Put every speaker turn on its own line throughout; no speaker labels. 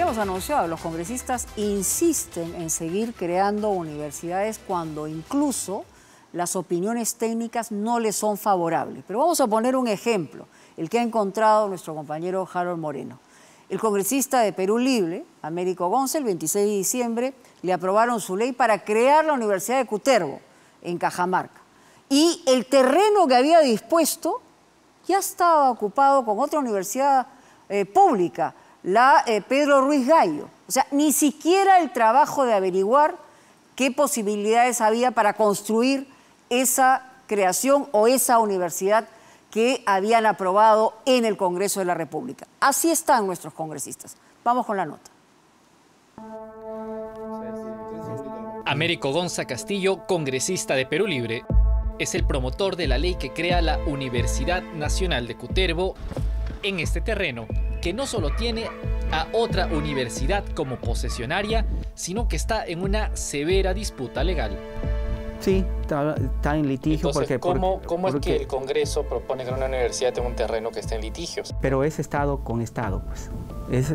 habíamos anunciado, los congresistas insisten en seguir creando universidades cuando incluso las opiniones técnicas no les son favorables. Pero vamos a poner un ejemplo, el que ha encontrado nuestro compañero Harold Moreno. El congresista de Perú Libre, Américo Gonza, el 26 de diciembre, le aprobaron su ley para crear la Universidad de Cutervo, en Cajamarca. Y el terreno que había dispuesto ya estaba ocupado con otra universidad pública, la Pedro Ruiz Gallo. O sea, ni siquiera el trabajo de averiguar qué posibilidades había para construir esa creación o esa universidad que habían aprobado en el Congreso de la República. Así están nuestros congresistas. Vamos con la nota.
Américo Gonza Castillo, congresista de Perú Libre, es el promotor de la ley que crea la Universidad Nacional de Cutervo en este terreno, que no solo tiene a otra universidad como posesionaria, sino que está en una severa disputa legal.
Sí, está en litigio.
Entonces, ¿cómo es que el Congreso propone que una universidad tenga un terreno que esté en litigios?
Pero es Estado con Estado, pues. Es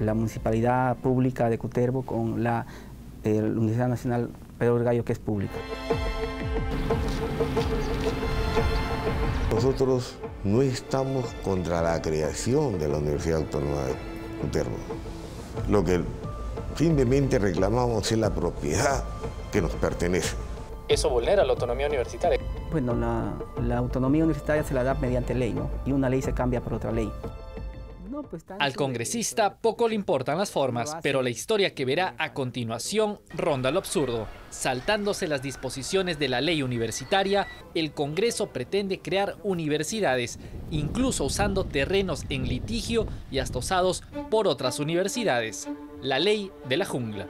la Municipalidad Pública de Cutervo con la Universidad Nacional Pedro Ruiz Gallo, que es pública.
Nosotros no estamos contra la creación de la Universidad Autónoma de Cutervo. Lo que simplemente reclamamos es la propiedad que nos pertenece.
¿Eso vulnera la autonomía universitaria?
Bueno, la autonomía universitaria se la da mediante ley, ¿no? Y una ley se cambia por otra ley.
Al congresista poco le importan las formas, pero la historia que verá a continuación ronda lo absurdo. Saltándose las disposiciones de la ley universitaria, el Congreso pretende crear universidades, incluso usando terrenos en litigio y hasta usados por otras universidades. La ley de la jungla.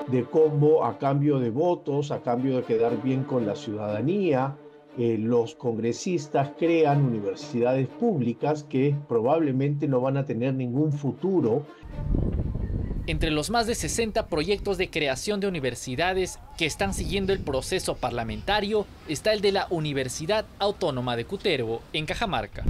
De cómo a cambio de votos, a cambio de quedar bien con la ciudadanía, los congresistas crean universidades públicas que probablemente no van a tener ningún futuro.
Entre los más de 60 proyectos de creación de universidades que están siguiendo el proceso parlamentario está el de la Universidad Autónoma de Cutervo, en Cajamarca.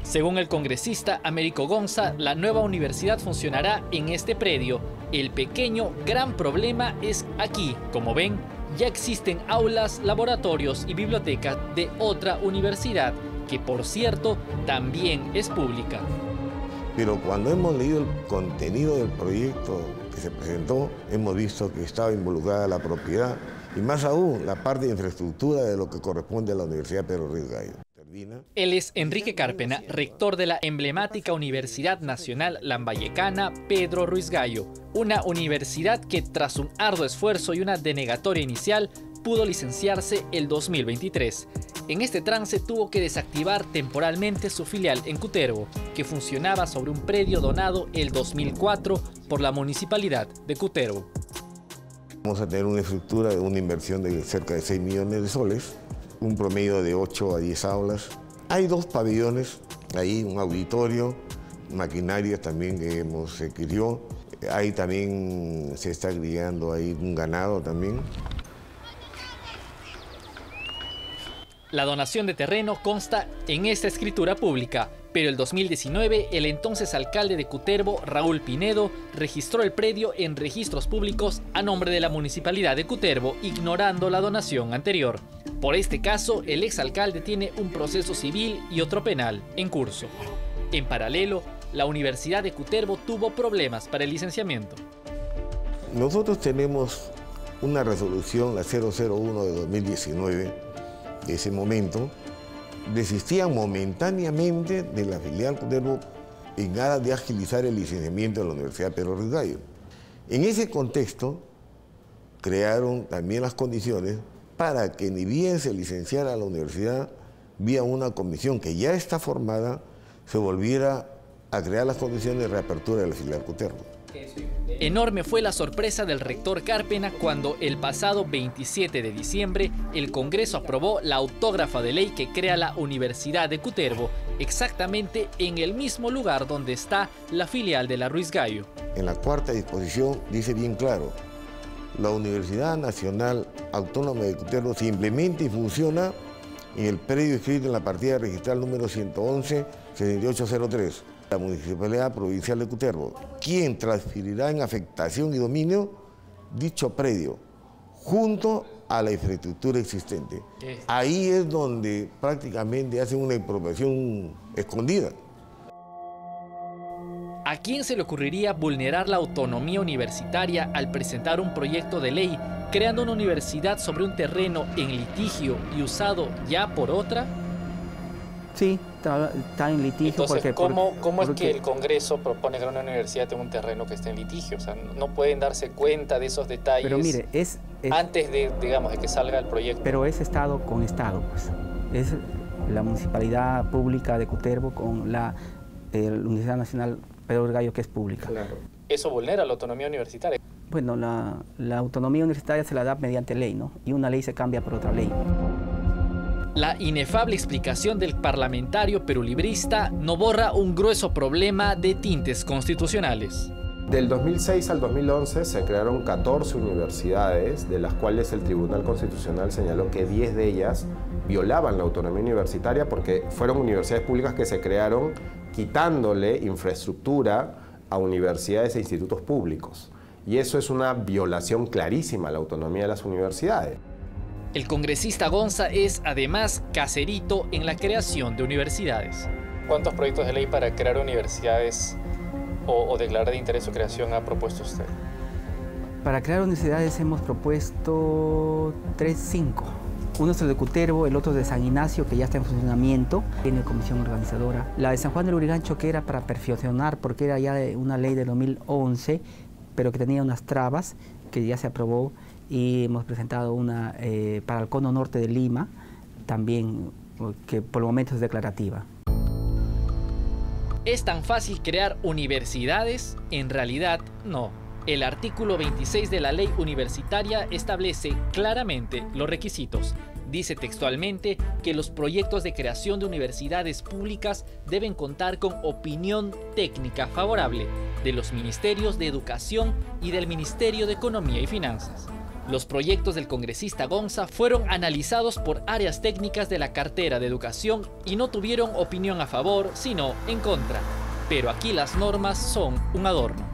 Según el congresista Américo Gonza, la nueva universidad funcionará en este predio. El pequeño gran problema es aquí. Como ven, ya existen aulas, laboratorios y bibliotecas de otra universidad, que por cierto también es pública.
Pero cuando hemos leído el contenido del proyecto que se presentó, hemos visto que estaba involucrada la propiedad y más aún la parte de infraestructura de lo que corresponde a la Universidad Pedro Ruiz Gallo.
Él es Enrique Cárpena, rector de la emblemática Universidad Nacional Lambayecana Pedro Ruiz Gallo, una universidad que tras un arduo esfuerzo y una denegatoria inicial pudo licenciarse el 2023. En este trance tuvo que desactivar temporalmente su filial en Cutervo, que funcionaba sobre un predio donado el 2004 por la Municipalidad de Cutervo.
Vamos a tener una estructura de una inversión de cerca de 6 millones de soles, un promedio de 8 a 10 aulas. Hay 2 pabellones, ahí un auditorio, maquinaria también que hemos adquirido. Ahí también se está criando ahí un ganado también.
La donación de terreno consta en esta escritura pública, pero el 2019 el entonces alcalde de Cutervo, Raúl Pinedo, registró el predio en registros públicos a nombre de la Municipalidad de Cutervo, ignorando la donación anterior. Por este caso, el exalcalde tiene un proceso civil y otro penal en curso. En paralelo, la Universidad de Cutervo tuvo problemas para el licenciamiento.
Nosotros tenemos una resolución, la 001 de 2019, de ese momento, desistían momentáneamente de la filial Cutervo en aras de agilizar el licenciamiento de la Universidad Pedro Ruiz Gallo. En ese contexto, crearon también las condiciones para que ni bien se licenciara la universidad, vía una comisión que ya está formada, se volviera a crear las condiciones de reapertura de la filial Cutervo.
Enorme fue la sorpresa del rector Cárpena cuando el pasado 27 de diciembre el Congreso aprobó la autógrafa de ley que crea la Universidad de Cutervo, exactamente en el mismo lugar donde está la filial de la Ruiz Gallo.
En la 4ª disposición dice bien claro: la Universidad Nacional Autónoma de Cutervo se implementa y funciona en el predio inscrito en la partida registral número 111-7803. La Municipalidad Provincial de Cutervo, quien transferirá en afectación y dominio dicho predio, junto a la infraestructura existente. Ahí es donde prácticamente hacen una expropiación escondida.
¿A quién se le ocurriría vulnerar la autonomía universitaria al presentar un proyecto de ley creando una universidad sobre un terreno en litigio y usado ya por otra?
Sí, está en litigio.
Entonces, ¿cómo es que el Congreso propone crear una universidad en un terreno que está en litigio? O sea, no pueden darse cuenta de esos detalles.
Pero mire,
antes de, digamos, de que salga el proyecto.
Pero es Estado con Estado, pues. Es la Municipalidad Pública de Cutervo con la Universidad Nacional Pedro del Gallo, que es pública.
Claro. ¿Eso vulnera la autonomía universitaria?
Bueno, la autonomía universitaria se la da mediante ley, ¿no? Y una ley se cambia por otra ley.
La inefable explicación del parlamentario perulibrista no borra un grueso problema de tintes constitucionales.
Del 2006 al 2011 se crearon 14 universidades, de las cuales el Tribunal Constitucional señaló que 10 de ellas violaban la autonomía universitaria porque fueron universidades públicas que se crearon quitándole infraestructura a universidades e institutos públicos. Y eso es una violación clarísima a la autonomía de las universidades.
El congresista Gonza es, además, caserito en la creación de universidades. ¿Cuántos proyectos de ley para crear universidades o declarar de interés su creación ha propuesto usted?
Para crear universidades hemos propuesto 5. Uno es el de Cutervo, el otro de San Ignacio, que ya está en funcionamiento, tiene comisión organizadora. La de San Juan del Lurigancho, que era para perfeccionar, porque era ya una ley de 2011, pero que tenía unas trabas, que ya se aprobó. Y hemos presentado una para el Cono Norte de Lima, también, que por el momento es declarativa.
¿Es tan fácil crear universidades? En realidad, no. El artículo 26 de la ley universitaria establece claramente los requisitos. Dice textualmente que los proyectos de creación de universidades públicas deben contar con opinión técnica favorable de los ministerios de Educación y del Ministerio de Economía y Finanzas. Los proyectos del congresista Gonza fueron analizados por áreas técnicas de la cartera de Educación y no tuvieron opinión a favor, sino en contra. Pero aquí las normas son un adorno.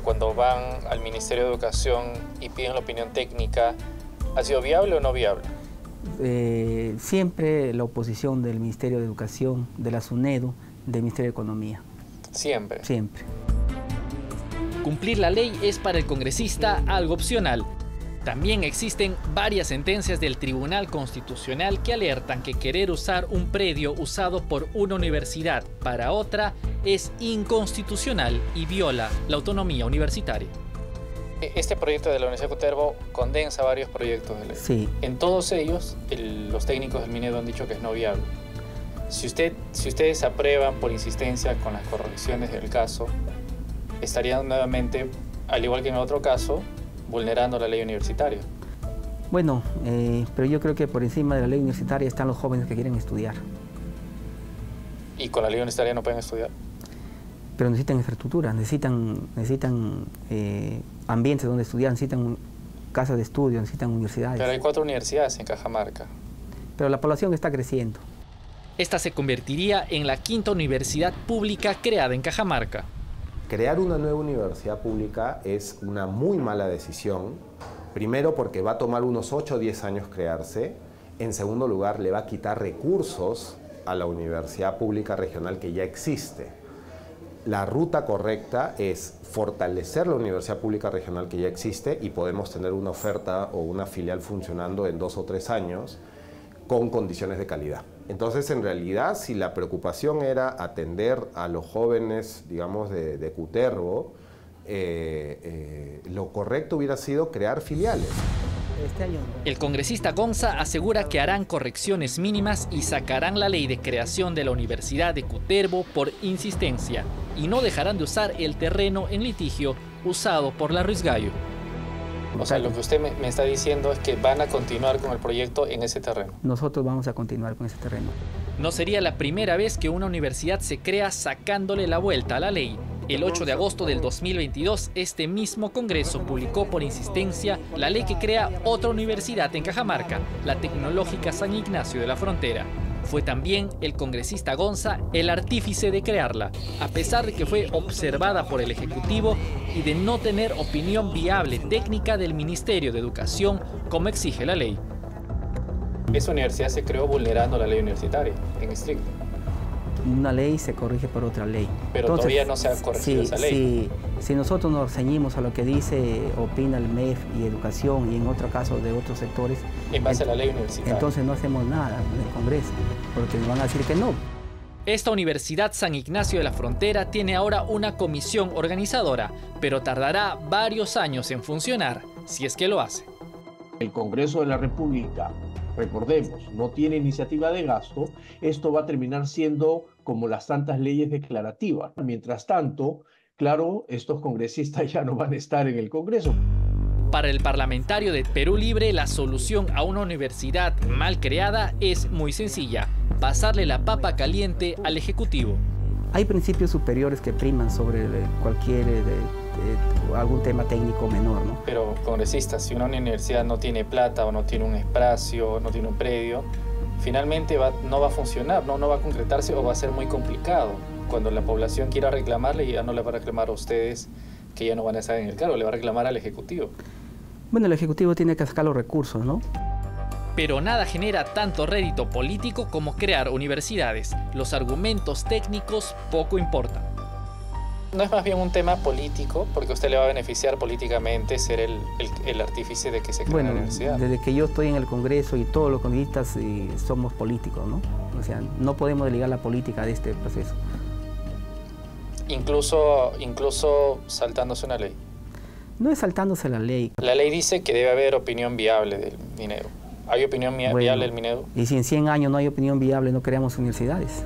Cuando van al Ministerio de Educación y piden la opinión técnica, ¿ha sido viable o no viable?
Siempre la oposición del Ministerio de Educación, de la SUNEDU, del Ministerio de Economía.
¿Siempre?
Siempre.
Cumplir la ley es para el congresista algo opcional. También existen varias sentencias del Tribunal Constitucional que alertan que querer usar un predio usado por una universidad para otra es inconstitucional y viola la autonomía universitaria. Este proyecto de la Universidad de Cutervo condensa varios proyectos de ley.
Sí.
En todos ellos, los técnicos del Minedo han dicho que es no viable. Si ustedes aprueban por insistencia con las correcciones del caso, estarían nuevamente, al igual que en el otro caso, vulnerando la ley universitaria.
Bueno, pero yo creo que por encima de la ley universitaria están los jóvenes que quieren estudiar.
¿Y con la ley universitaria no pueden estudiar?
Pero necesitan infraestructura, necesitan ambientes donde estudiar, necesitan casas de estudio, necesitan universidades.
Pero hay 4 universidades en Cajamarca.
Pero la población está creciendo.
Esta se convertiría en la 5ª universidad pública creada en Cajamarca.
Crear una nueva universidad pública es una muy mala decisión. Primero, porque va a tomar unos 8 o 10 años crearse. En segundo lugar, le va a quitar recursos a la universidad pública regional que ya existe. La ruta correcta es fortalecer la universidad pública regional que ya existe y podemos tener una oferta o una filial funcionando en 2 o 3 años con condiciones de calidad. Entonces, en realidad, si la preocupación era atender a los jóvenes, digamos, de Cutervo, lo correcto hubiera sido crear filiales.
El congresista Gonza asegura que harán correcciones mínimas y sacarán la ley de creación de la Universidad de Cutervo por insistencia y no dejarán de usar el terreno en litigio usado por la Ruiz Gallo. O sea, lo que usted me está diciendo es que van a continuar con el proyecto en ese terreno.
Nosotros vamos a continuar con ese terreno.
No sería la primera vez que una universidad se crea sacándole la vuelta a la ley. El 8 de agosto del 2022, este mismo Congreso publicó por insistencia la ley que crea otra universidad en Cajamarca, la Tecnológica San Ignacio de la Frontera. fue también el congresista Gonza el artífice de crearla, a pesar de que fue observada por el Ejecutivo y de no tener opinión viable técnica del Ministerio de Educación como exige la ley.
Esa universidad se creó vulnerando la ley universitaria, en estricto.
Una ley se corrige por otra ley.
Pero entonces, todavía no se ha corregido esa ley.
Si nosotros nos ceñimos a lo que opina el MEF y Educación y en otro caso de otros sectores...
En base a la ley universitaria.
Entonces no hacemos nada en el Congreso, porque nos van a decir que no.
Esta Universidad San Ignacio de la Frontera tiene ahora una comisión organizadora, pero tardará varios años en funcionar, si es que lo hace.
El Congreso de la República, recordemos, no tiene iniciativa de gasto. Esto va a terminar siendo como las tantas leyes declarativas. Mientras tanto, claro, estos congresistas ya no van a estar en el Congreso.
Para el parlamentario de Perú Libre, la solución a una universidad mal creada es muy sencilla: pasarle la papa caliente al Ejecutivo.
Hay principios superiores que priman sobre cualquier algún tema técnico menor, ¿no?
Pero, congresistas, si una universidad no tiene plata o no tiene un espacio, no tiene un predio, finalmente no va a funcionar, no va a concretarse o va a ser muy complicado. Cuando la población quiera reclamarle, ya no le va a reclamar a ustedes, que ya no van a estar en el cargo, le va a reclamar al Ejecutivo.
Bueno, el Ejecutivo tiene que sacar los recursos, ¿no?
Pero nada genera tanto rédito político como crear universidades. Los argumentos técnicos poco importan.
¿No es más bien un tema político? Porque a usted le va a beneficiar políticamente ser el artífice de que se cree una universidad.
Desde que yo estoy en el Congreso y todos los congresistas somos políticos, ¿no? O sea, no podemos desligar la política de este proceso.
Incluso saltándose una ley.
No es saltándose la ley.
La ley dice que debe haber opinión viable del Minedu. ¿Hay opinión viable del Minedu?
Y si en 100 años no hay opinión viable, no creamos universidades.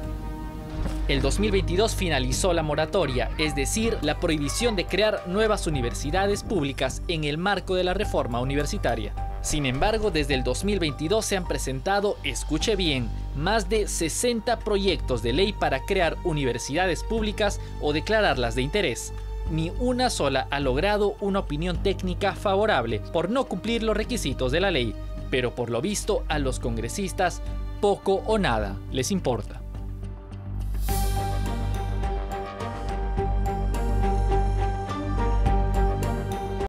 El 2022 finalizó la moratoria, es decir, la prohibición de crear nuevas universidades públicas en el marco de la reforma universitaria. Sin embargo, desde el 2022 se han presentado, escuche bien, más de 60 proyectos de ley para crear universidades públicas o declararlas de interés. Ni una sola ha logrado una opinión técnica favorable por no cumplir los requisitos de la ley, pero por lo visto a los congresistas poco o nada les importa.